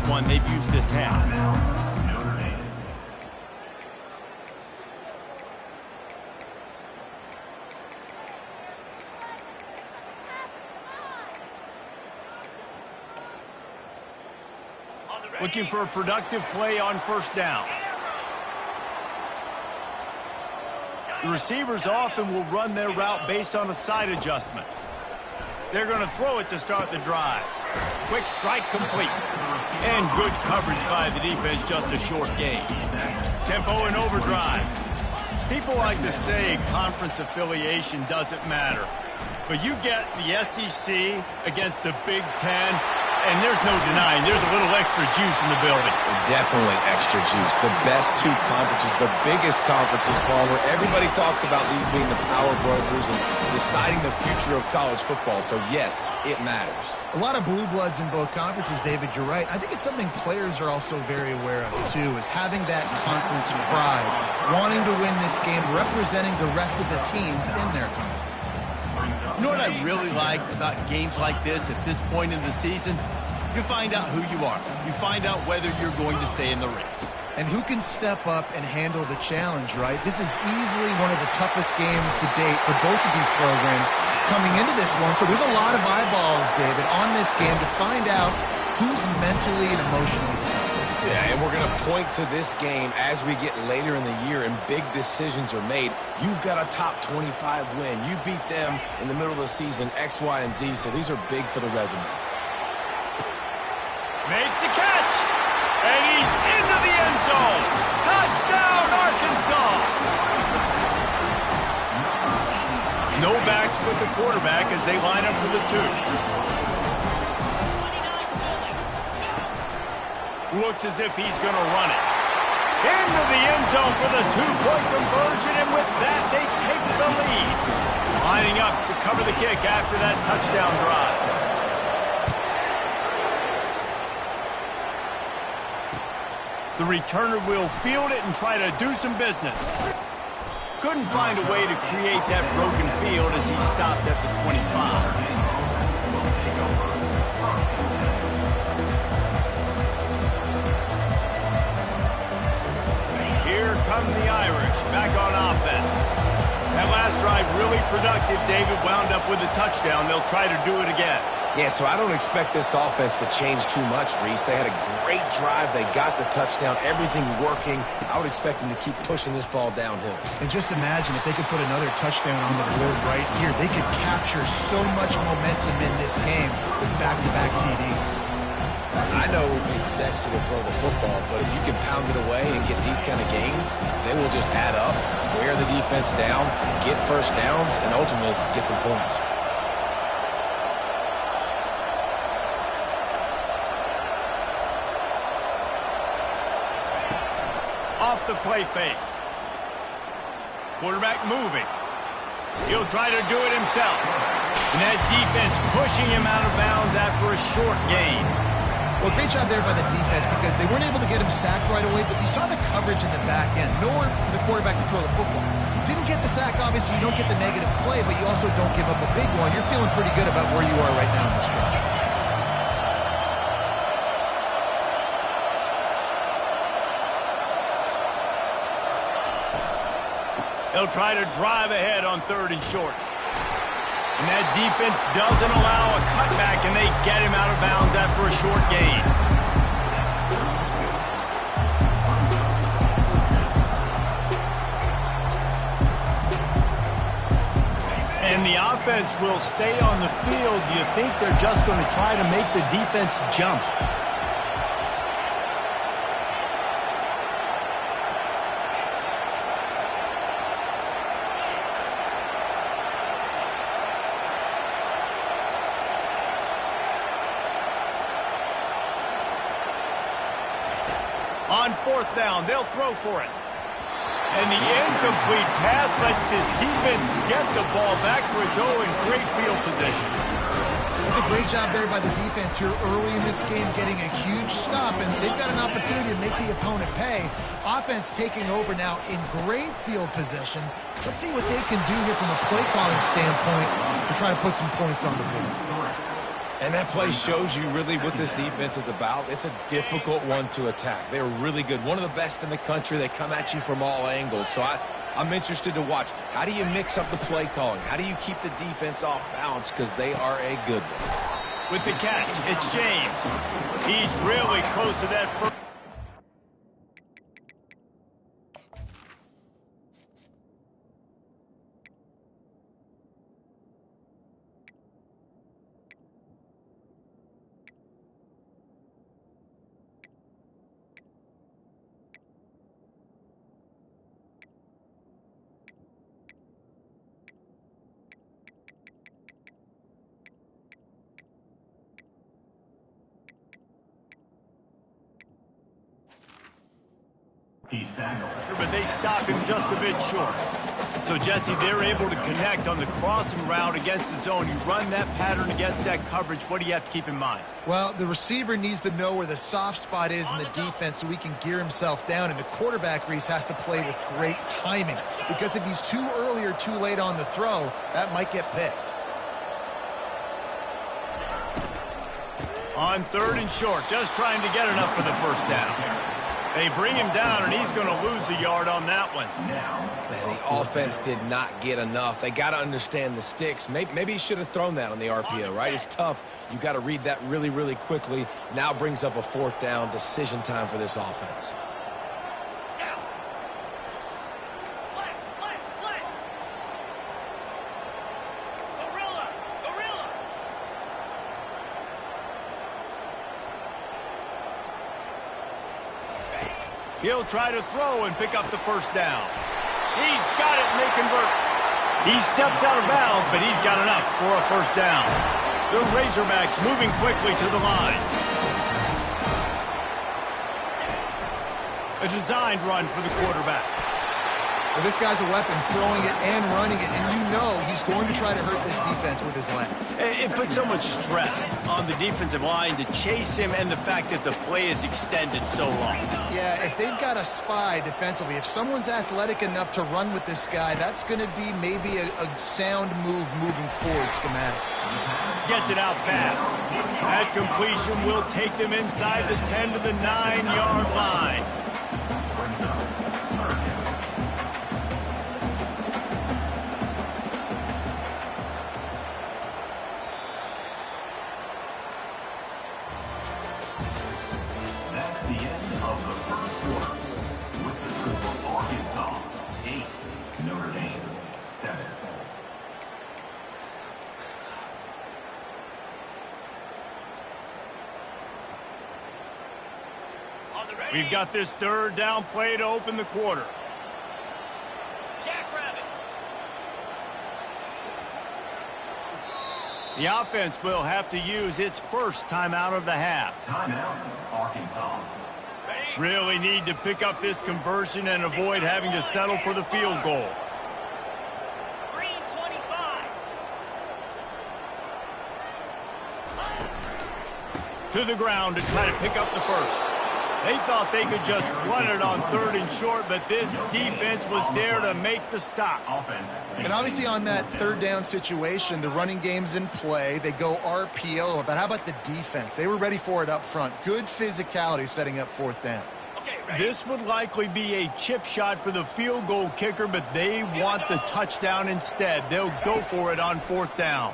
one they've used this half. Looking for a productive play on first down. The receivers often will run their route based on a side adjustment. They're going to throw it to start the drive. Quick strike complete. And good coverage by the defense, just a short gain. Tempo and overdrive. People like to say conference affiliation doesn't matter. But you get the SEC against the Big Ten, and there's no denying there's a little extra juice in the building. Definitely extra juice. The best two conferences, the biggest conferences, Paul, where everybody talks about these being the power brokers and deciding the future of college football. So, yes, it matters. A lot of blue bloods in both conferences, David. You're right. I think it's something players are also very aware of, too, is having that conference pride, wanting to win this game, representing the rest of the teams in their conference. You know what I really like about games like this at this point in the season? You find out who you are. You find out whether you're going to stay in the race. And who can step up and handle the challenge, right? This is easily one of the toughest games to date for both of these programs coming into this one. So there's a lot of eyeballs, David, on this game to find out who's mentally and emotionally the toughest. Yeah, and we're going to point to this game as we get later in the year and big decisions are made. You've got a top 25 win. You beat them in the middle of the season, X, Y, and Z, so these are big for the resume. Makes the catch, and he's into the end zone. Touchdown, Arkansas! No backs with the quarterback as they line up for the two. Looks as if he's going to run it. Into the end zone for the two-point conversion, and with that, they take the lead. Lining up to cover the kick after that touchdown drive. The returner will field it and try to do some business. Couldn't find a way to create that broken field as he stopped at the 25. Here come the Irish, back on offense. That last drive really productive. David wound up with a touchdown. They'll try to do it again. Yeah, so I don't expect this offense to change too much, Reese. They had a great drive. They got the touchdown, everything working. I would expect them to keep pushing this ball downhill. And just imagine if they could put another touchdown on the board right here. They could capture so much momentum in this game with back-to-back TDs. I know it's sexy to throw the football, but if you can pound it away and get these kind of gains, they will just add up, wear the defense down, get first downs, and ultimately get some points. Off the play fake. Quarterback moving. He'll try to do it himself. And that defense pushing him out of bounds after a short gain. Well, great job there by the defense because they weren't able to get him sacked right away, but you saw the coverage in the back end. Nowhere for the quarterback to throw the football. Didn't get the sack, obviously. You don't get the negative play, but you also don't give up a big one. You're feeling pretty good about where you are right now in this drive. They'll try to drive ahead on 3rd and short. And that defense doesn't allow a cutback, and they get him out of bounds after a short gain. And the offense will stay on the field. Do you think they're just going to try to make the defense jump? On 4th down, they'll throw for it. And the incomplete pass lets this defense get the ball back for its own great field position. It's a great job there by the defense here early in this game, getting a huge stop, and they've got an opportunity to make the opponent pay. Offense taking over now in great field position. Let's see what they can do here from a play calling standpoint to try to put some points on the board. And that play shows you really what this defense is about. It's a difficult one to attack. They're really good. One of the best in the country. They come at you from all angles. So I'm interested to watch. How do you mix up the play calling? How do you keep the defense off balance? Because they are a good one. With the catch, it's James. He's really close to that first. But they stop him just a bit short. So, Jesse, they're able to connect on the crossing route against the zone. You run that pattern against that coverage. What do you have to keep in mind? Well, the receiver needs to know where the soft spot is in the defense so he can gear himself down. And the quarterback, Reese, has to play with great timing. Because if he's too early or too late on the throw, that might get picked. On 3rd and short, just trying to get enough for the first down. They bring him down, and he's going to lose a yard on that one. Man, the offense did not get enough. They got to understand the sticks. Maybe he should have thrown that on the RPO, right? It's tough. You got to read that really, really quickly. Now brings up a 4th down decision time for this offense. He'll try to throw and pick up the first down. He's got it, and they convert. He steps out of bounds, but he's got enough for a first down. The Razorbacks moving quickly to the line. A designed run for the quarterback. Well, this guy's a weapon, throwing it and running it, and you know he's going to try to hurt this defense with his legs. It puts so much stress on the defensive line to chase him and the fact that the play is extended so long. Yeah, if they've got a spy defensively, if someone's athletic enough to run with this guy, that's going to be maybe a sound move moving forward schematic. Gets it out fast. That completion will take them inside the 10 to the 9-yard line. We've got this 3rd down play to open the quarter. Jackrabbit. The offense will have to use its first timeout of the half. Timeout, Arkansas. Really need to pick up this conversion and avoid having to settle for the field goal. Green 25. To the ground to try to pick up the first. They thought they could just run it on 3rd and short, but this defense was there to make the stop. And obviously on that 3rd down situation, the running game's in play. They go RPO, but how about the defense? They were ready for it up front. Good physicality setting up 4th down. This would likely be a chip shot for the field goal kicker, but they want the touchdown instead. They'll go for it on 4th down.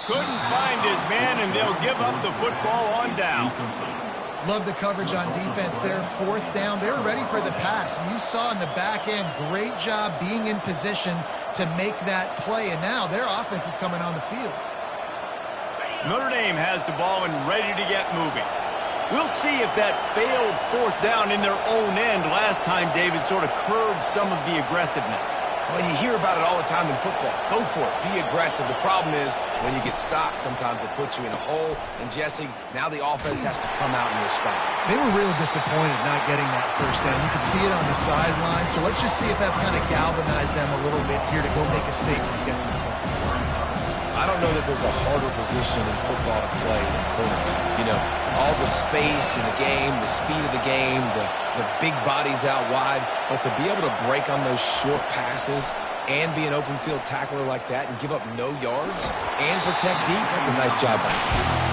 Couldn't find his man, and they'll give up the football on downs. Love the coverage on defense there. 4th down. They were ready for the pass. You saw in the back end, great job being in position to make that play. And now their offense is coming on the field. Notre Dame has the ball and ready to get moving. We'll see if that failed 4th down in their own end last time, David, sort of curbed some of the aggressiveness. Well, you hear about it all the time in football. Go for it. Be aggressive. The problem is when you get stopped, sometimes it puts you in a hole. And, Jesse, now the offense has to come out and respond. They were really disappointed not getting that first down. You could see it on the sideline. So let's just see if that's kind of galvanized them a little bit here to go make a statement and get some points. I don't know that there's a harder position in football to play than quarterback. You know, all the space in the game, the speed of the game, the big bodies out wide. But to be able to break on those short passes, and be an open field tackler like that and give up no yards and protect deep, that's a nice job by him.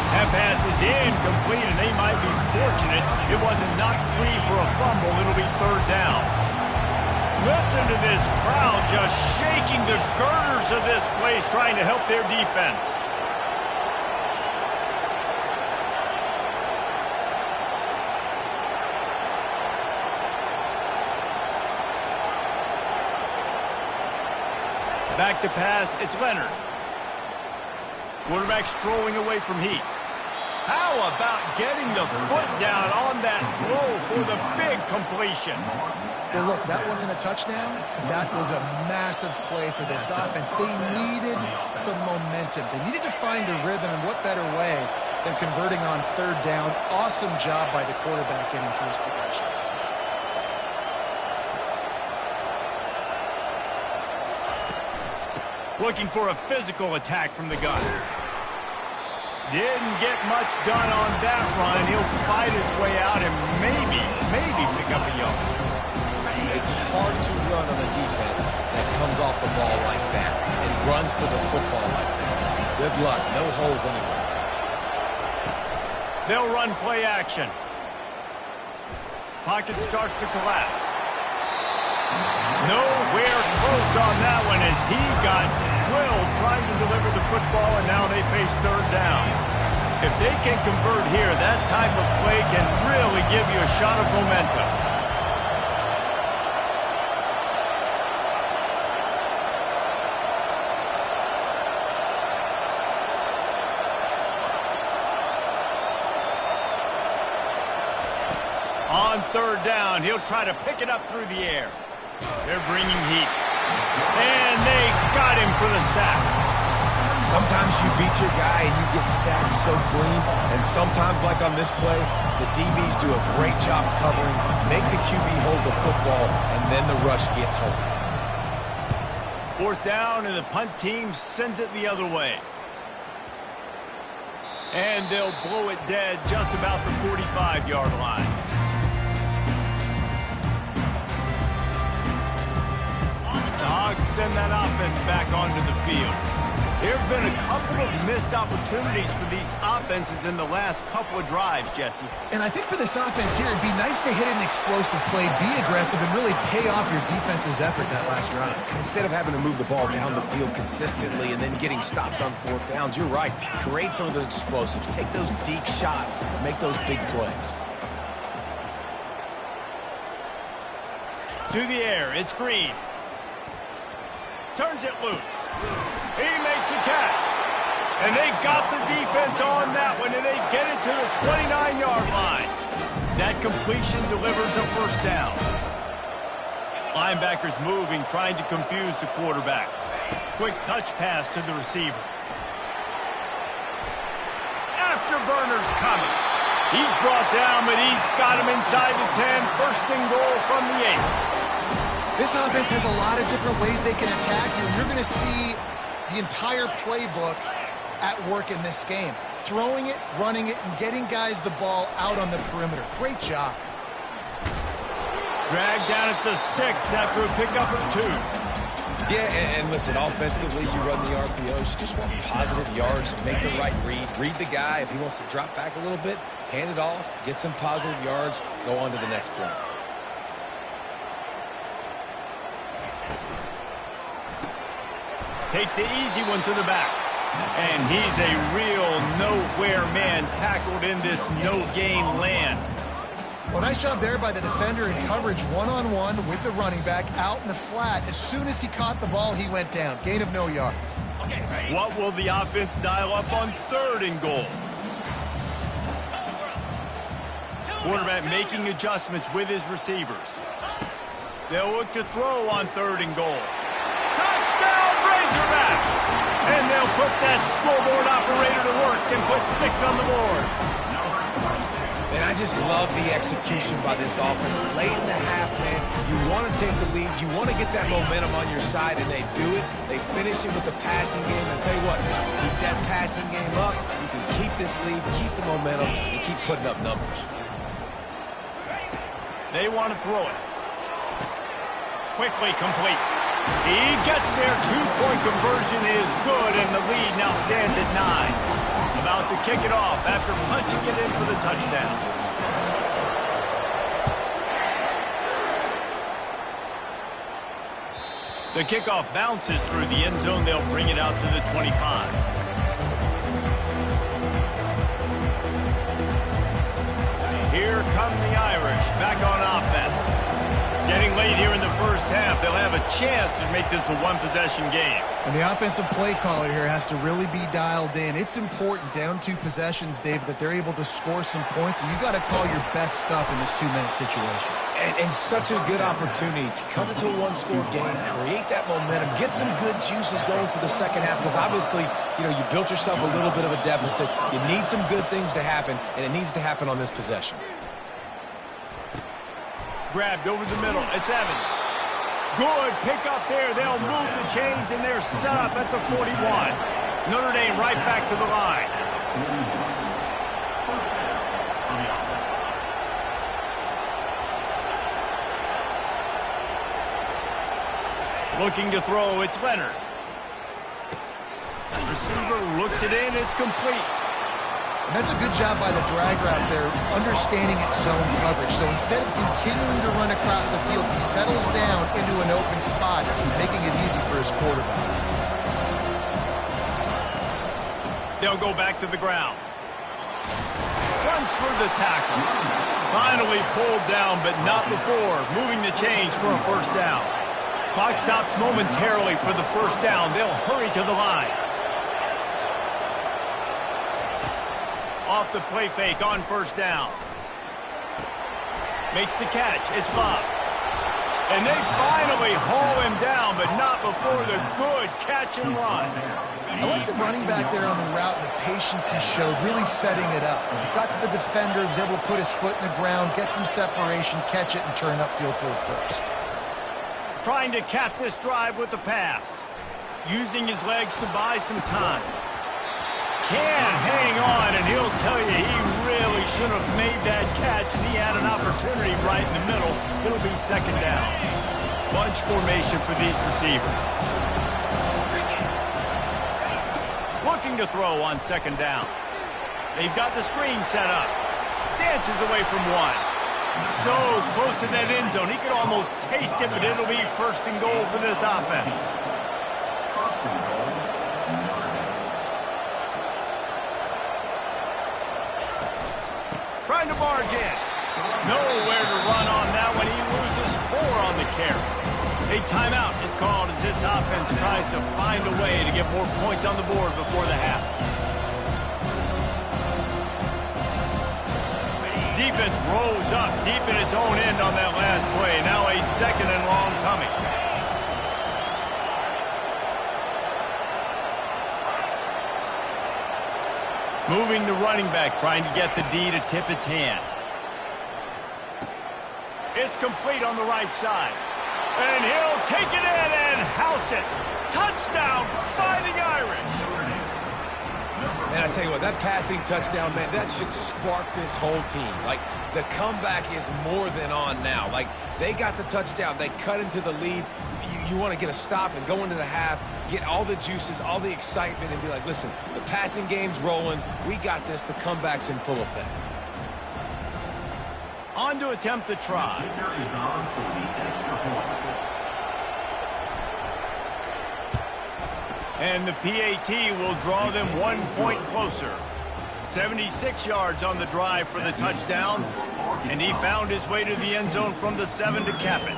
That pass is incomplete, and they might be fortunate it wasn't knocked free for a fumble. It'll be third down. Listen to this crowd just shaking the girders of this place, trying to help their defense. Back to pass, it's Leonard. Quarterback strolling away from Heat. How about getting the foot down on that throw for the big completion? Well, look, that wasn't a touchdown. That was a massive play for this offense. They needed some momentum. They needed to find a rhythm, and what better way than converting on third down. Awesome job by the quarterback getting through his progression. Looking for a physical attack from the gun. Didn't get much done on that run. He'll fight his way out and maybe pick up a yard. It's hard to run on a defense that comes off the ball like that and runs to the football like that. Good luck. No holes anywhere. They'll run play action. Pocket starts to collapse. Nowhere close on that one as he got drilled trying to deliver the football, and now they face third down. If they can convert here, that type of play can really give you a shot of momentum. On third down, he'll try to pick it up through the air. They're bringing heat. And they got him for the sack. Sometimes you beat your guy and you get sacked so clean, and sometimes, like on this play, the DBs do a great job covering, make the QB hold the football, and then the rush gets home. Fourth down, and the punt team sends it the other way. And they'll blow it dead just about the 45-yard line. The Hogs send that offense back onto the field. There have been a couple of missed opportunities for these offenses in the last couple of drives, Jesse. And I think for this offense here, it'd be nice to hit an explosive play, be aggressive, and really pay off your defense's effort that last drive. Instead of having to move the ball down the field consistently and then getting stopped on fourth downs, you're right. Create some of those explosives. Take those deep shots. Make those big plays. To the air, it's Green. Turns it loose. He makes the catch. And they got the defense on that one, and they get it to the 29-yard line. That completion delivers a first down. Linebackers moving, trying to confuse the quarterback. Quick touch pass to the receiver. Afterburner's coming. He's brought down, but he's got him inside the 10. First and goal from the 8. This offense has a lot of different ways they can attack you, and you're going to see the entire playbook at work in this game. Throwing it, running it, and getting guys the ball out on the perimeter. Great job. Dragged down at the 6 after a pickup of 2. Yeah, and listen, offensively, you run the RPOs. You just want positive yards, make the right read the guy. If he wants to drop back a little bit, hand it off, get some positive yards, go on to the next play. Takes the easy one to the back. And he's a real nowhere man tackled in this no-gain land. Well, nice job there by the defender in coverage one-on-one with the running back out in the flat. As soon as he caught the ball, he went down. Gain of no yards. What will the offense dial up on third and goal? Quarterback making adjustments with his receivers. They'll look to throw on third and goal. Touchdown, Razorbacks! And they'll put that scoreboard operator to work and put 6 on the board. And I just love the execution by this offense. Late in the half, man, you want to take the lead. You want to get that momentum on your side, and they do it. They finish it with the passing game. And I'll tell you what, keep that passing game up. You can keep this lead, keep the momentum, and keep putting up numbers. They want to throw it. Quickly complete. He gets there. Two-point conversion is good, and the lead now stands at 9. About to kick it off after punching it in for the touchdown. The kickoff bounces through the end zone. They'll bring it out to the 25. Here come the Irish back on offense. Getting late here in the first half, they'll have a chance to make this a one-possession game. And the offensive play caller here has to really be dialed in. It's important down 2 possessions, David, that they're able to score some points. So you got to call your best stuff in this 2-minute situation. And such a good opportunity to cut into a one-score game, create that momentum, get some good juices going for the second half. Because obviously, you built yourself a little bit of a deficit. You need some good things to happen, and it needs to happen on this possession. Grabbed over the middle. It's Evans. Good pick up there. They'll move the chains, and they're set up at the 41. Notre Dame right back to the line. Looking to throw. It's Leonard. Receiver looks it in. It's complete. And that's a good job by the drag route there, understanding its zone coverage. So instead of continuing to run across the field, he settles down into an open spot, making it easy for his quarterback. They'll go back to the ground. Runs for the tackle. Finally pulled down, but not before moving the chains for a first down. Clock stops momentarily for the first down. They'll hurry to the line. Off the play fake on first down. Makes the catch. It's Love. And they finally haul him down, but not before the good catch and run. I like the running back there on the route and the patience he showed, really setting it up. He got to the defender, was able to put his foot in the ground, get some separation, catch it, and turn upfield for a first. Trying to cap this drive with a pass. Using his legs to buy some time. Can't hang on, and he'll tell you he really should have made that catch, and he had an opportunity right in the middle. It'll be second down. Bunch formation for these receivers. Looking to throw on second down. They've got the screen set up. Dances away from one. So close to that end zone. He could almost taste it, but it'll be first and goal for this offense. Trying to barge in. Nowhere to run on that one. He loses 4 on the carry. A timeout is called as this offense tries to find a way to get more points on the board before the half. Defense rolls up deep in its own end on that last play. Now a second and long coming. Moving the running back, trying to get the D to tip its hand. It's complete on the right side. And he'll take it in and house it. Touchdown, Fighting Irish. And I tell you what, that passing touchdown, man, that should spark this whole team. Like, the comeback is more than on now. Like, they got the touchdown. They cut into the lead. You want to get a stop and go into the half, get all the juices, all the excitement, and be like, listen, the passing game's rolling. We got this. The comeback's in full effect. On to attempt the try. And the PAT will draw them 1 point closer. 76 yards on the drive for the touchdown. And he found his way to the end zone from the 7 to cap it.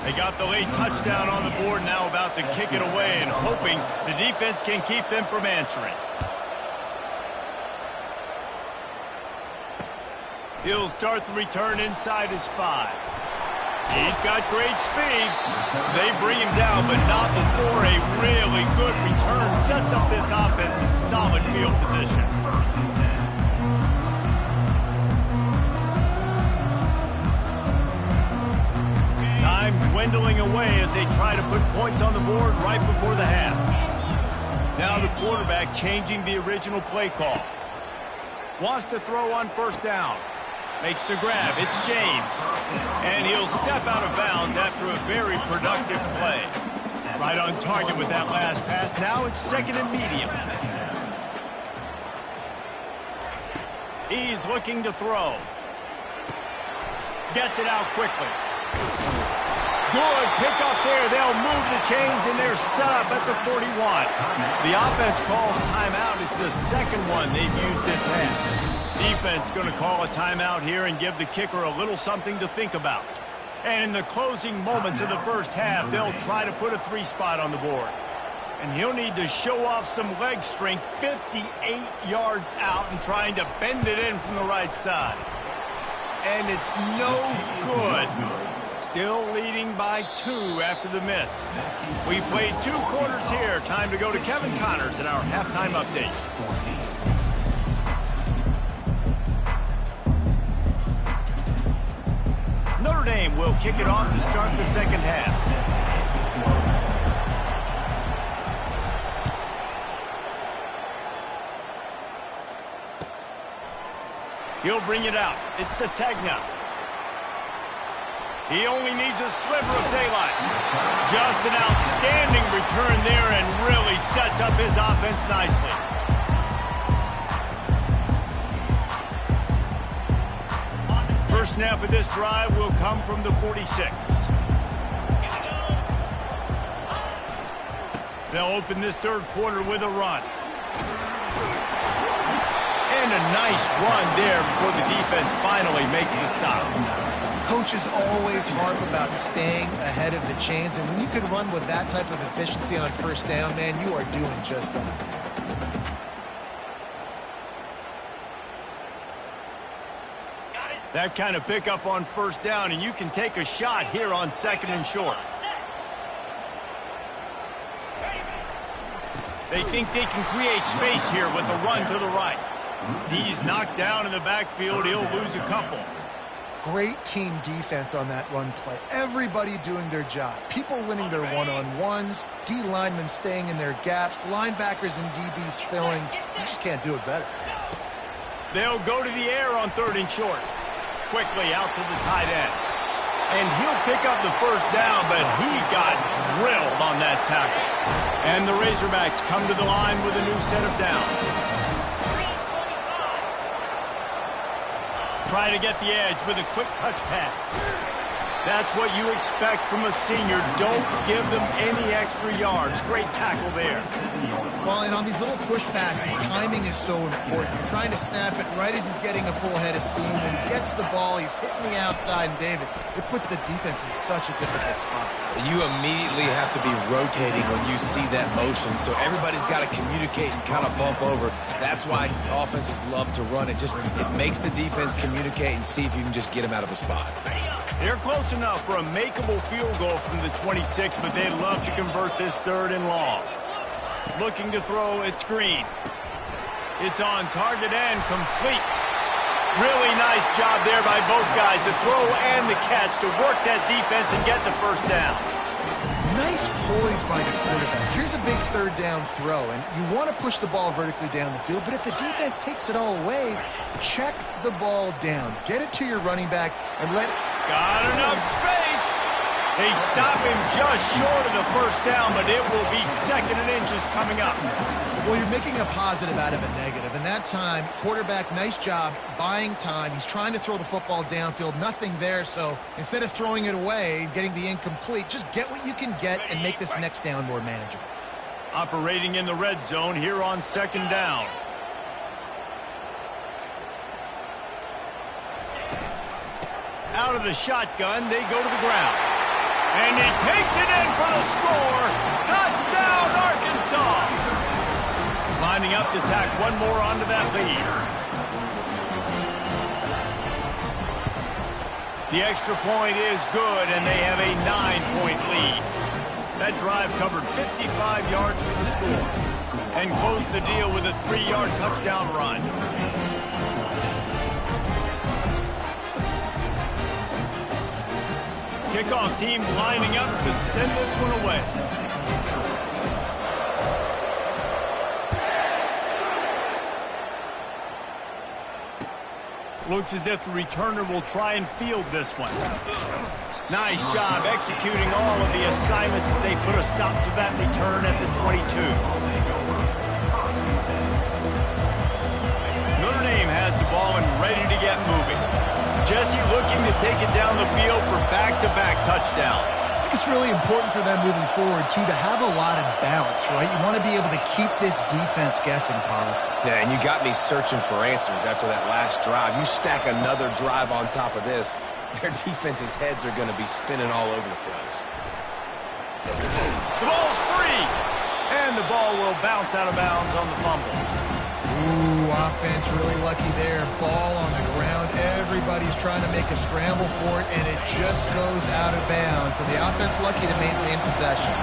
They got the late touchdown on the board, now about to kick it away and hoping the defense can keep them from answering. He'll start the return inside his 5. He's got great speed. They bring him down, but not before a really good return sets up this offense in solid field position. dwindling away as they try to put points on the board right before the half. Now the quarterback changing the original play call. Wants to throw on first down. Makes the grab. It's James. And he'll step out of bounds after a very productive play. Right on target with that last pass. Now it's second and medium. He's looking to throw. Gets it out quickly. Good pick up there. They'll move the chains, and they're set up at the 41. The offense calls timeout. It's the second one they've used this half. Defense going to call a timeout here and give the kicker a little something to think about. And in the closing moments of the first half, they'll try to put a 3 spot on the board. And he'll need to show off some leg strength 58 yards out and trying to bend it in from the right side. And it's no good. Still leading by 2 after the miss. We played 2 quarters here. Time to go to Kevin Connors in our halftime update. Notre Dame will kick it off to start the second half. He'll bring it out. It's Sategna. He only needs a sliver of daylight. Just an outstanding return there and really sets up his offense nicely. First snap of this drive will come from the 46. They'll open this third quarter with a run. And a nice run there before the defense finally makes the stop. Coaches always harp about staying ahead of the chains, and when you can run with that type of efficiency on first down, man, you are doing just that. That kind of pickup on first down, and you can take a shot here on second and short. They think they can create space here with a run to the right. He's knocked down in the backfield. He'll lose a couple. Great team defense on that run play. Everybody doing their job. People winning their one-on-ones, D linemen staying in their gaps, linebackers and DBs filling. You just can't do it better. They'll go to the air on third and short. Quickly out to the tight end. And he'll pick up the first down, but he got drilled on that tackle. And the Razorbacks come to the line with a new set of downs. Try to get the edge with a quick touch pass. That's what you expect from a senior. Don't give them any extra yards. Great tackle there. Well, and on these little push passes, timing is so important. You're trying to snap it right as he's getting a full head of steam. When he gets the ball, he's hitting the outside, and David, it puts the defense in such a difficult spot. You immediately have to be rotating when you see that motion, so everybody's got to communicate and kind of bump over. That's why offenses love to run it. It makes the defense communicate and see if you can just get them out of a spot. They're close enough for a makeable field goal from the 26, but they'd love to convert this third and long. Looking to throw, it's Green. It's on target and complete. Really nice job there by both guys to throw and the catch to work that defense and get the first down. Nice poise by the quarterback. Here's a big third down throw, and you want to push the ball vertically down the field, but if the defense takes it all away, check the ball down. Get it to your running back and let it... Got enough space. They stop him just short of the first down, but it will be second and inches coming up. Well, you're making a positive out of a negative, and that time, quarterback, nice job buying time. He's trying to throw the football downfield, nothing there, so instead of throwing it away, getting the incomplete, just get what you can get and make this next down more manageable. Operating in the red zone here on second down. Out of the shotgun, they go to the ground. And he takes it in for the score. Touchdown, Arkansas! Lining up to tack one more onto that lead. The extra point is good, and they have a 9-point lead. That drive covered 55 yards for the score and closed the deal with a 3-yard touchdown run. Kickoff team lining up to send this one away. Looks as if the returner will try and field this one. Nice job executing all of the assignments as they put a stop to that return at the 22. Notre Dame has the ball and ready to get moving. Jesse looking to take it down the field for back-to-back touchdowns. I think it's really important for them moving forward, too, to have a lot of bounce, right? You want to be able to keep this defense guessing, Pollock. Yeah, and you got me searching for answers after that last drive. You stack another drive on top of this, their defense's heads are going to be spinning all over the place. The ball's free, and the ball will bounce out of bounds on the fumble. Ooh, offense really lucky there. Ball on the ground. Everybody's trying to make a scramble for it, and it just goes out of bounds. So the offense lucky to maintain possession.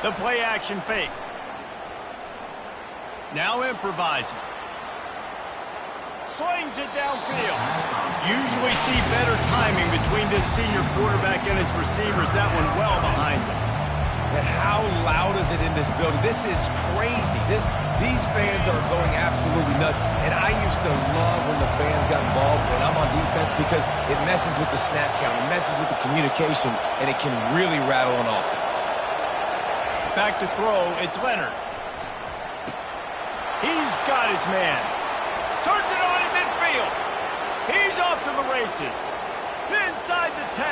The play-action fake. Now improvising. Slings it downfield. Usually see better timing between this senior quarterback and his receivers. That one well behind him. And how loud is it in this building? This is crazy. These fans are going absolutely nuts. And I used to love when the fans got involved when I'm on defense because it messes with the snap count. It messes with the communication, and it can really rattle an offense. Back to throw, it's Leonard. He's got his man. Turns it on in midfield. He's off to the races. Inside the 10.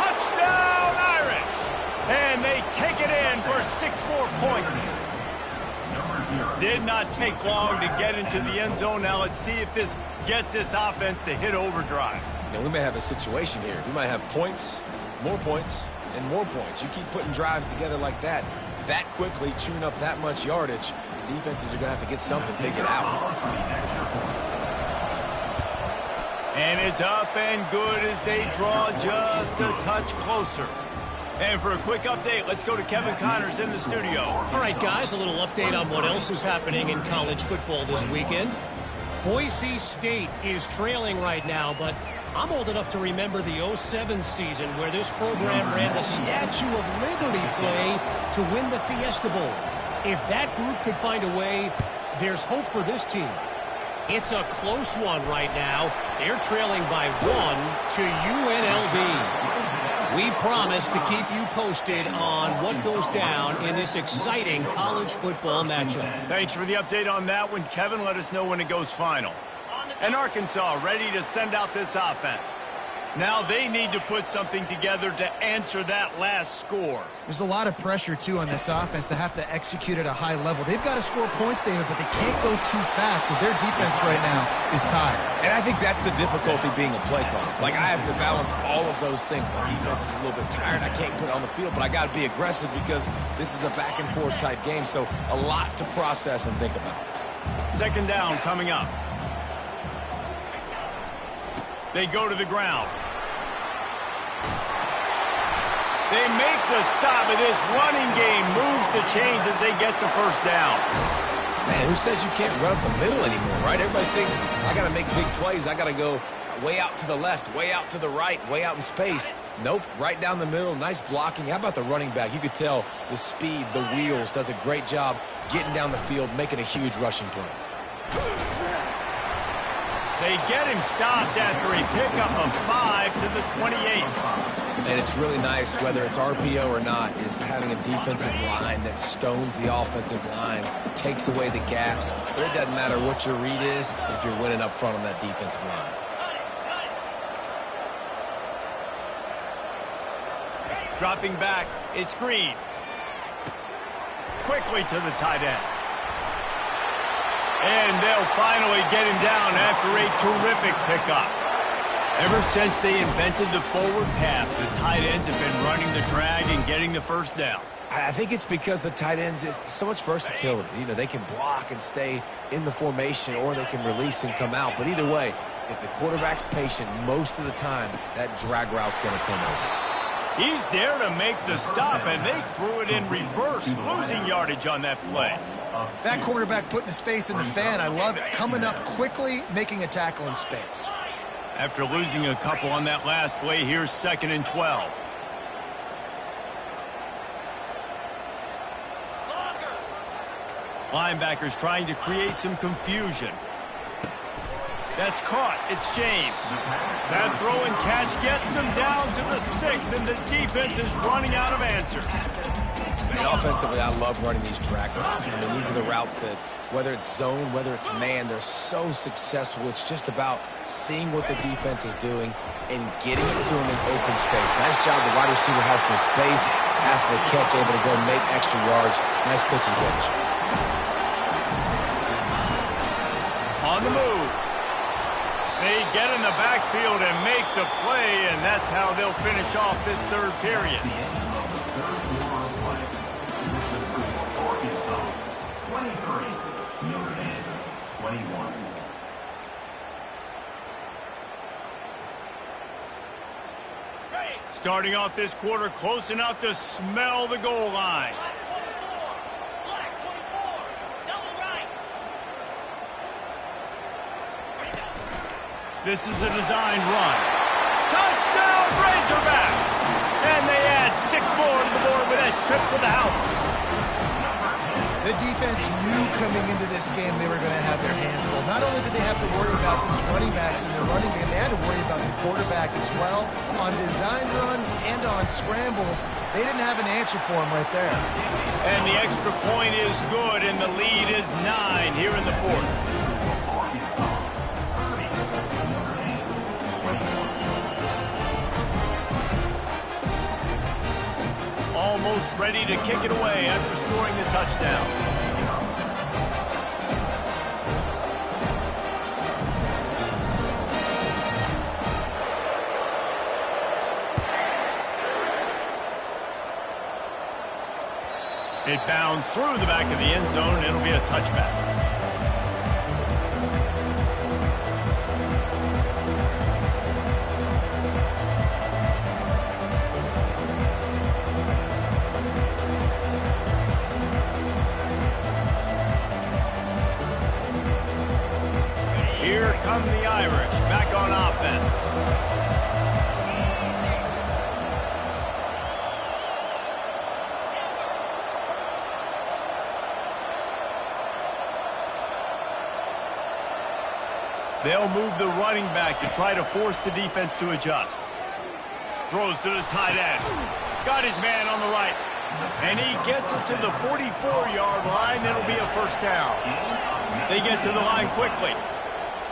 Touchdown, Irish. And they take it in for 6 more points. Did not take long to get into the end zone. Now let's see if this gets this offense to hit overdrive. Now we may have a situation here. We might have points, more points, and more points. You keep putting drives together like that quickly, chewing up that much yardage, defenses are going to have to get something figured out. And it's up and good as they draw just a touch closer. And for a quick update, let's go to Kevin Connors in the studio. All right, guys, a little update on what else is happening in college football this weekend. Boise State is trailing right now, but I'm old enough to remember the 07 season where this program ran the Statue of Liberty play to win the Fiesta Bowl. If that group could find a way, there's hope for this team. It's a close one right now. They're trailing by 1 to UNLV. We promise to keep you posted on what goes down in this exciting college football matchup. Thanks for the update on that one, Kevin. Let us know when it goes final. And Arkansas ready to send out this offense. Now they need to put something together to answer that last score. There's a lot of pressure, too, on this offense to have to execute at a high level. They've got to score points, David, but they can't go too fast because their defense right now is tired. And I think that's the difficulty being a play caller. Like, I have to balance all of those things. My defense is a little bit tired. I can't put it on the field, but I got to be aggressive because this is a back-and-forth type game, so a lot to process and think about. Second down coming up. They go to the ground. They make the stop, and this running game moves the chains as they get the first down. Man, who says you can't run up the middle anymore, right? Everybody thinks, I got to make big plays. I got to go way out to the left, way out to the right, way out in space. Nope, right down the middle, nice blocking. How about the running back? You could tell the speed, the wheels, does a great job getting down the field, making a huge rushing play. They get him stopped after a pickup of 5 to the 28. And it's really nice, whether it's RPO or not, is having a defensive line that stones the offensive line, takes away the gaps. But it doesn't matter what your read is if you're winning up front on that defensive line. Dropping back, it's Green. Quickly to the tight end. And they'll finally get him down after a terrific pickup. Ever since they invented the forward pass, the tight ends have been running the drag and getting the first down. I think it's because the tight ends is so much versatility. You know, they can block and stay in the formation, or they can release and come out. But either way, if the quarterback's patient most of the time, that drag route's going to come over. He's there to make the stop, and they threw it in reverse, losing yardage on that play. That quarterback putting his face in the fan, I love it. Coming up quickly, making a tackle in space. After losing a couple on that last play, here's 2nd and 12. Linebackers trying to create some confusion. That's caught. It's James. That throw and catch gets them down to the 6, and the defense is running out of answers. And offensively, I love running these drag routes. I mean, these are the routes that, whether it's zone, whether it's man, they're so successful. It's just about seeing what the defense is doing and getting it to them in open space. Nice job. The wide receiver has some space after the catch, able to go make extra yards. Nice pitch and catch. On the move. They get in the backfield and make the play, and that's how they'll finish off this third period. Starting off this quarter close enough to smell the goal line. This is a design run. Touchdown, Razorbacks! And they add 6 more to the board with that trip to the house. The defense knew coming into this game they were going to have their hands full. Not only did they have to worry about these running backs in their running game, they had to worry about the quarterback as well. On design runs and on scrambles, they didn't have an answer for him right there. And the extra point is good, and the lead is 9 here in the fourth. Almost ready to kick it away after scoring the touchdown. It bounds through the back of the end zone, and it'll be a touchback. Here come the Irish, back on offense. They'll move the running back to try to force the defense to adjust. Throws to the tight end. Got his man on the right. And he gets it to the 44-yard line. It'll be a first down. They get to the line quickly.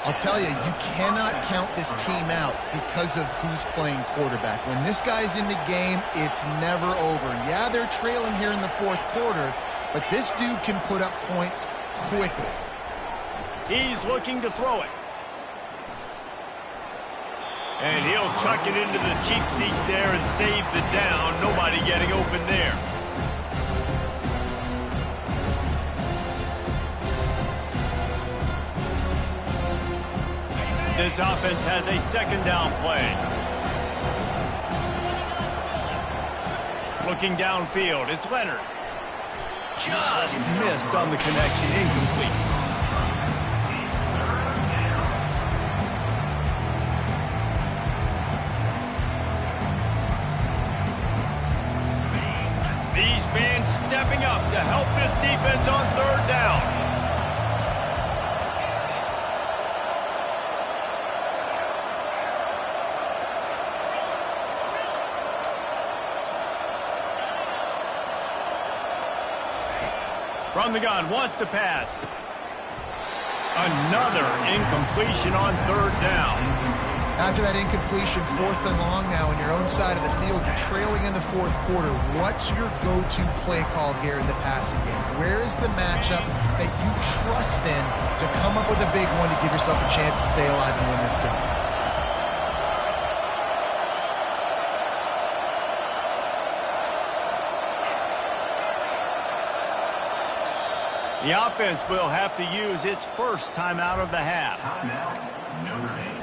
I'll tell you, you cannot count this team out because of who's playing quarterback. When this guy's in the game, it's never over. Yeah, they're trailing here in the fourth quarter, but this dude can put up points quickly. He's looking to throw it. And he'll chuck it into the cheap seats there and save the down. Nobody getting open there. This offense has a second down play. Looking downfield, it's Leonard. Just missed on the connection, incomplete. These fans stepping up to help this defense on third down. From the gun, wants to pass. Another incompletion on third down. After that incompletion, 4th and long now on your own side of the field, you're trailing in the fourth quarter. What's your go-to play call here in the passing game? Where is the matchup that you trust in to come up with a big one to give yourself a chance to stay alive and win this game? The offense will have to use its first timeout of the half. Timeout, Notre Dame.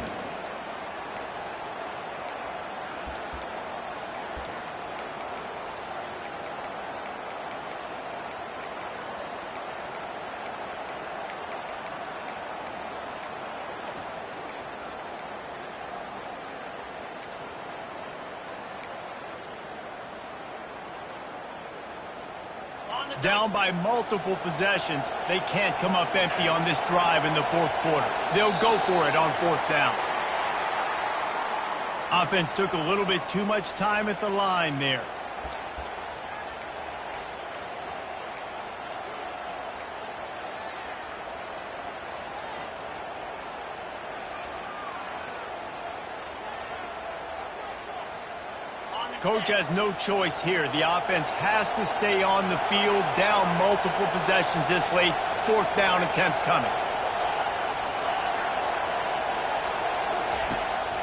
Down by multiple possessions, they can't come up empty on this drive in the fourth quarter. They'll go for it on fourth down. Offense took a little bit too much time at the line there. Coach has no choice here. The offense has to stay on the field, down multiple possessions this late. Fourth down attempt coming.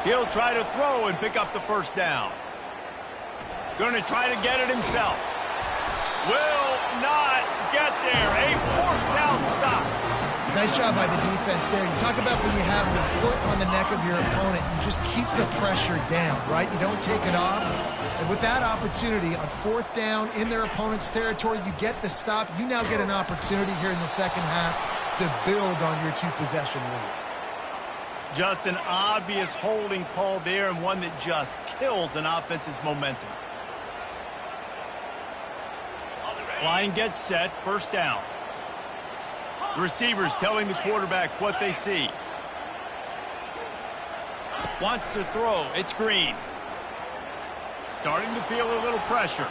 He'll try to throw and pick up the first down. Going to try to get it himself. Will not get there. A fourth down stop. Nice job by the defense there. You talk about when you have your foot on the neck of your opponent, you just keep the pressure down, right? You don't take it off. And with that opportunity on fourth down in their opponent's territory, you get the stop. You now get an opportunity here in the second half to build on your two-possession lead. Just an obvious holding call there, and one that just kills an offense's momentum. Line gets set, first down. Receivers telling the quarterback what they see. Wants to throw, it's Green. Starting to feel a little pressure.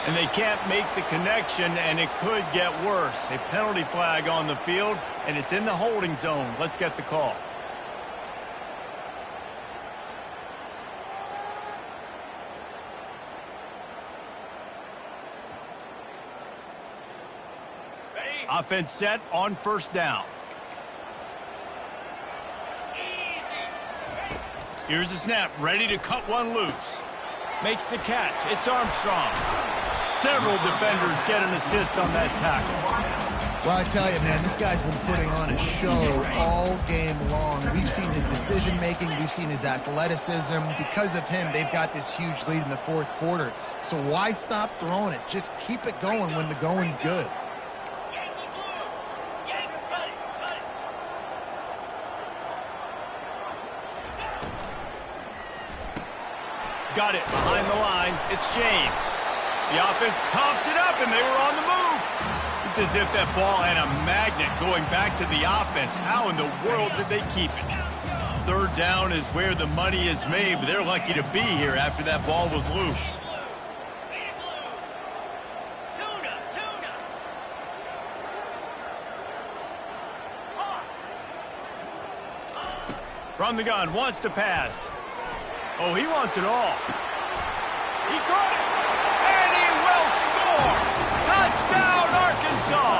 And they can't make the connection, and it could get worse. A penalty flag on the field, and it's in the holding zone. Let's get the call. Offense set on first down. Here's the snap, ready to cut one loose. Makes the catch, it's Armstrong. Several defenders get an assist on that tackle. Well, I tell you, man, this guy's been putting on a show all game long. We've seen his decision-making. We've seen his athleticism. Because of him, they've got this huge lead in the fourth quarter. So why stop throwing it? Just keep it going when the going's good. Got it behind the line. It's James. The offense coughs it up, and they were on the move. It's as if that ball had a magnet going back to the offense. How in the world did they keep it? Third down is where the money is made, but they're lucky to be here after that ball was loose. From the gun, wants to pass. Oh, he wants it all. He caught it, and he will score. Touchdown, Arkansas.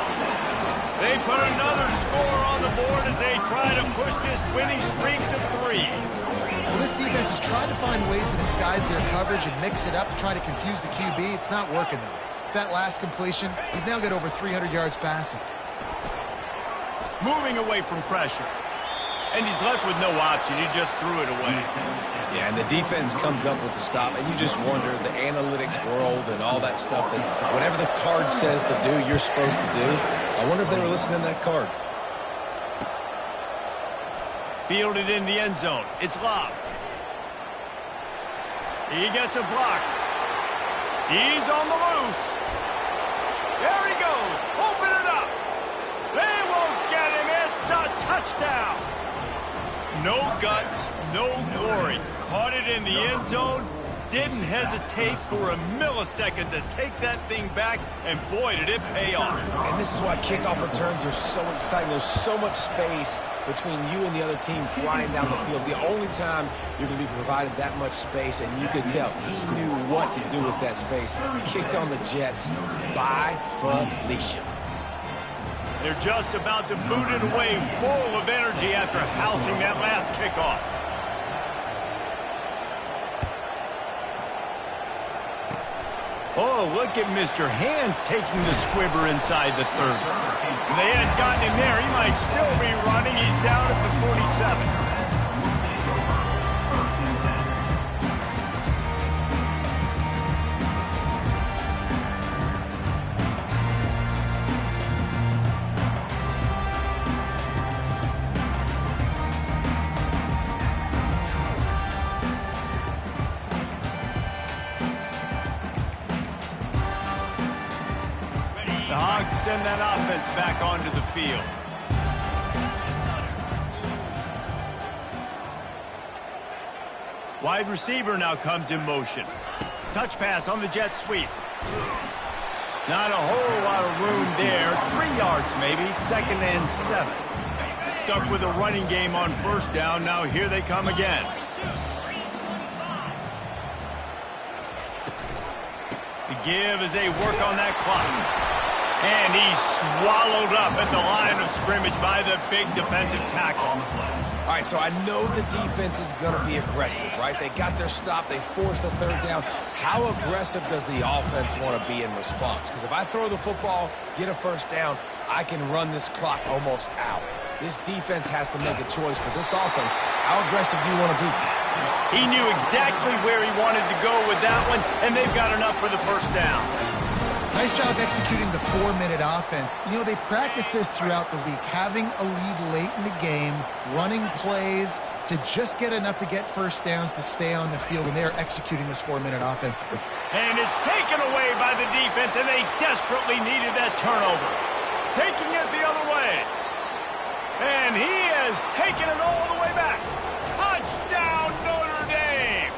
They put another score on the board as they try to push this winning streak to 3. Well, this defense is trying to find ways to disguise their coverage and mix it up to try to confuse the QB. It's not working, though. With that last completion, he's now got over 300 yards passing. Moving away from pressure. And he's left with no option. He just threw it away. Yeah, and the defense comes up with the stop, and you just wonder, the analytics world and all that stuff, that whatever the card says to do, you're supposed to do. I wonder if they were listening to that card. Fielded in the end zone. It's Love. He gets a block. He's on the loose. There he goes. Open it up. They won't get him. It's a touchdown. No guts, no glory. Caught it in the end zone. Didn't hesitate for a millisecond to take that thing back, and boy, did it pay off. And this is why kickoff returns are so exciting. There's so much space between you and the other team flying down the field. The only time you're going to be provided that much space, and you could tell he knew what to do with that space. Kicked on the Jets by Felicia. They're just about to boot it away, full of energy after housing that last kickoff. Oh, look at Mr. Hands taking the squibber inside the 30. If they hadn't gotten him there, he might still be running. He's down at the 47. The Hogs send that offense back onto the field. Wide receiver now comes in motion. Touch pass on the jet sweep. Not a whole lot of room there. 3 yards maybe, 2nd and 7. Stuck with a running game on first down. Now here they come again. The give as they work on that clock. And he's swallowed up at the line of scrimmage by the big defensive tackle. All right, so I know the defense is going to be aggressive, right? They got their stop. They forced a 3rd down. How aggressive does the offense want to be in response? Because if I throw the football, get a 1st down, I can run this clock almost out. This defense has to make a choice. For this offense, how aggressive do you want to be? He knew exactly where he wanted to go with that one, and they've got enough for the 1st down. Nice job executing the 4-minute offense. You know, they practice this throughout the week, having a lead late in the game, running plays to just get enough to get 1st downs to stay on the field, and they're executing this 4-minute offense. And it's taken away by the defense, and they desperately needed that turnover. Taking it the other way. And he has taken it all the way back. Touchdown, Notre Dame!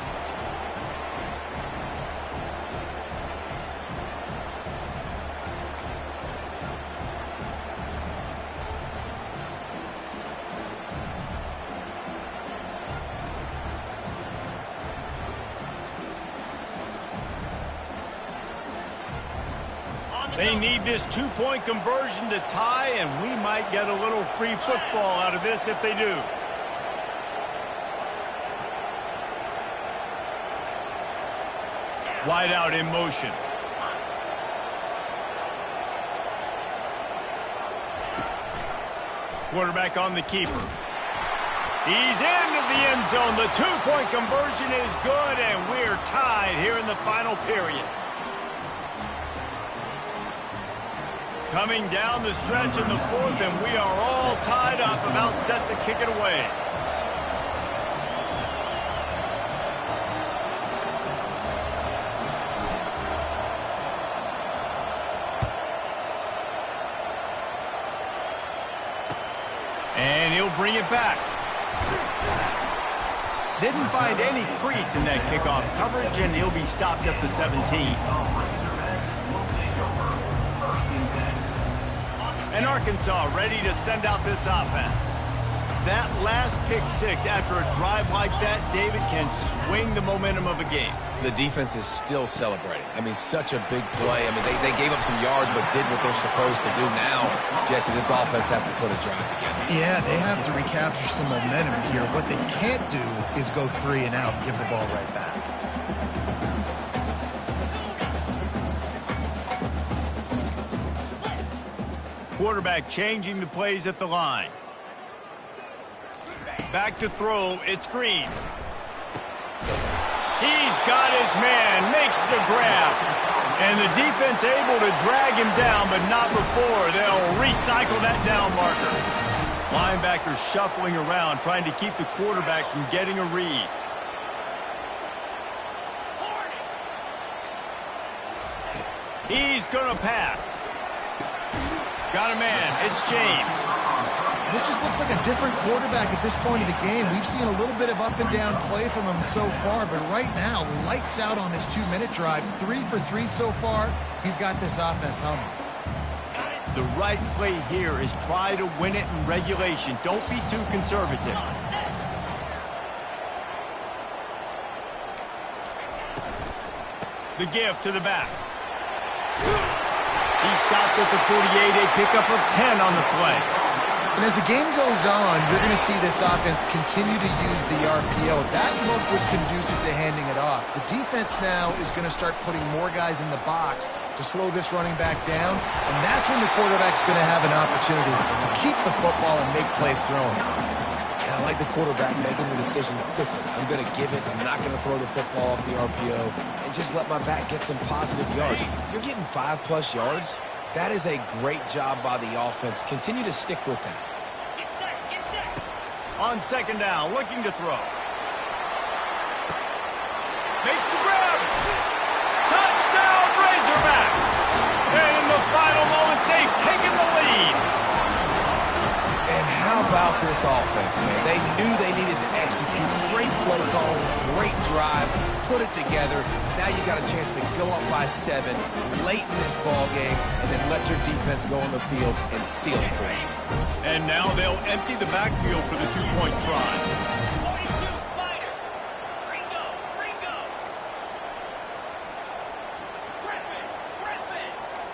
They need this 2-point conversion to tie, and we might get a little free football out of this if they do. Wide out in motion. Quarterback on the keeper. He's into the end zone. The 2-point conversion is good, and we're tied here in the final period. Coming down the stretch in the 4th, and we are all tied up, about set to kick it away. And he'll bring it back. Didn't find any crease in that kickoff coverage, and he'll be stopped at the 17. And Arkansas ready to send out this offense. That last pick 6 after a drive like that, David, can swing the momentum of a game. The defense is still celebrating. I mean, such a big play. I mean, they gave up some yards but did what they're supposed to do. Now, Jesse, this offense has to put a drive together. Yeah, they have to recapture some momentum here. What they can't do is go 3 and out and give the ball right back. Quarterback changing the plays at the line. Back to throw, it's Green. He's got his man, makes the grab. And the defense able to drag him down, but not before. They'll recycle that down marker. Linebacker shuffling around, trying to keep the quarterback from getting a read. He's going to pass. Got a man. It's James. This just looks like a different quarterback at this point of the game. We've seen a little bit of up and down play from him so far, but right now, lights out on this 2-minute drive. 3 for 3 so far. He's got this offense humming. The right play here is try to win it in regulation. Don't be too conservative. The give to the back. He stopped at the 48, a pickup of 10 on the play. And as the game goes on, you're going to see this offense continue to use the RPO. That look was conducive to handing it off. The defense now is going to start putting more guys in the box to slow this running back down, and that's when the quarterback's going to have an opportunity to keep the football and make plays throwing it. And I like the quarterback making the decision quickly. I'm going to give it. I'm not going to throw the football off the RPO and just let my back get some positive yards. You're getting 5+ yards. That is a great job by the offense. Continue to stick with that. Get set. On second down, looking to throw. Makes the grab. Touchdown, Razorbacks. And in the final moments, they've taken the lead. And how about this offense, man? They knew they needed to execute. Great play calling, great drive, put it together. Now you got a chance to go up by 7 late in this ball game and then let your defense go on the field and seal it for you. And now they'll empty the backfield for the two-point try. 42 Spider. Ringo. Griffin.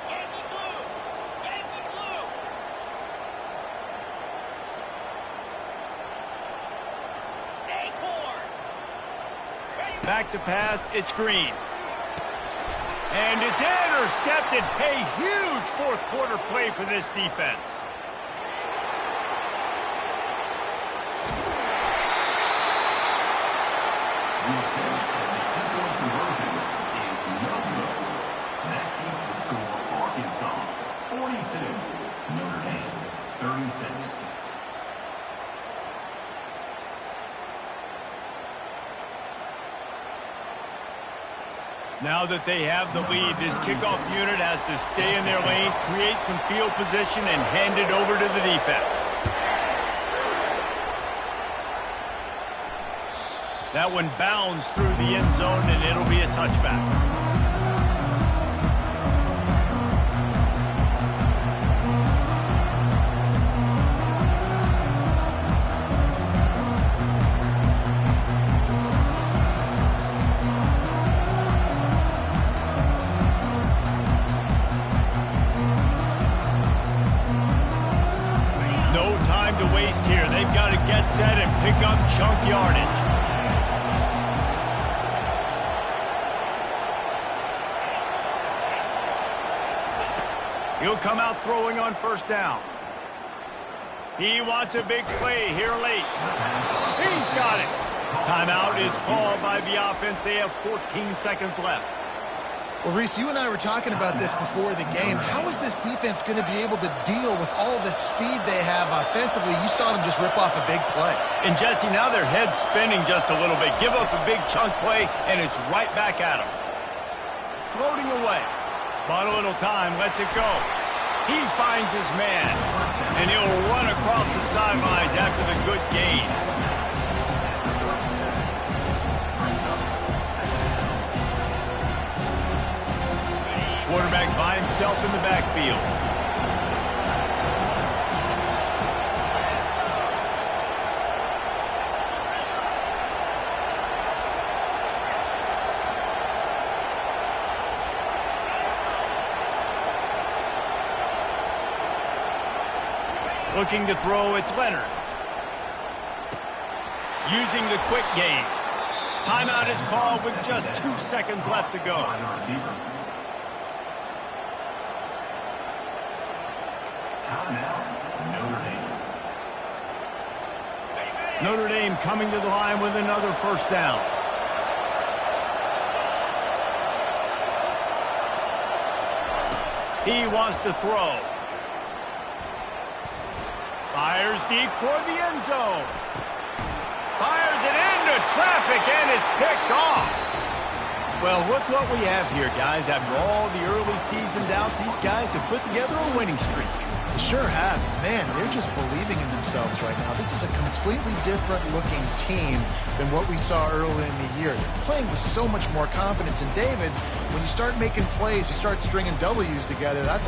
Yankee blue. Acorn. Back to pass, it's Green. And it's intercepted. A huge fourth quarter play for this defense. The attempt at the two-point conversion is no good. That keeps the score Arkansas 42, Notre Dame 36. Now that they have the lead, this kickoff unit has to stay in their lane, create some field position, and hand it over to the defense. That one bounds through the end zone, and it'll be a touchback. To waste here. They've got to get set and pick up chunk yardage. He'll come out throwing on first down. He wants a big play here late. He's got it. Timeout is called by the offense. They have 14 seconds left. Well, Reese, you and I were talking about this before the game. How is this defense going to be able to deal with all the speed they have offensively? You saw them just rip off a big play. And, Jesse, now their head's spinning just a little bit. Give up a big chunk play, and it's right back at them. Floating away. Bought a little time, lets it go. He finds his man, and he'll run across the sidelines after the good gain. Quarterback by himself in the backfield. Looking to throw, it's Leonard. Using the quick game. Timeout is called with just 2 seconds left to go. By the receiver. Timeout, Notre Dame. Notre Dame coming to the line with another first down. He wants to throw. Fires deep toward the end zone. Fires it into traffic, and it's picked off. Well, look what we have here, guys. After all the early season doubts, these guys have put together a winning streak. They sure have. Man, they're just believing in themselves right now. This is a completely different looking team than what we saw early in the year. They're playing with so much more confidence. And David, when you start making plays, you start stringing W's together, that's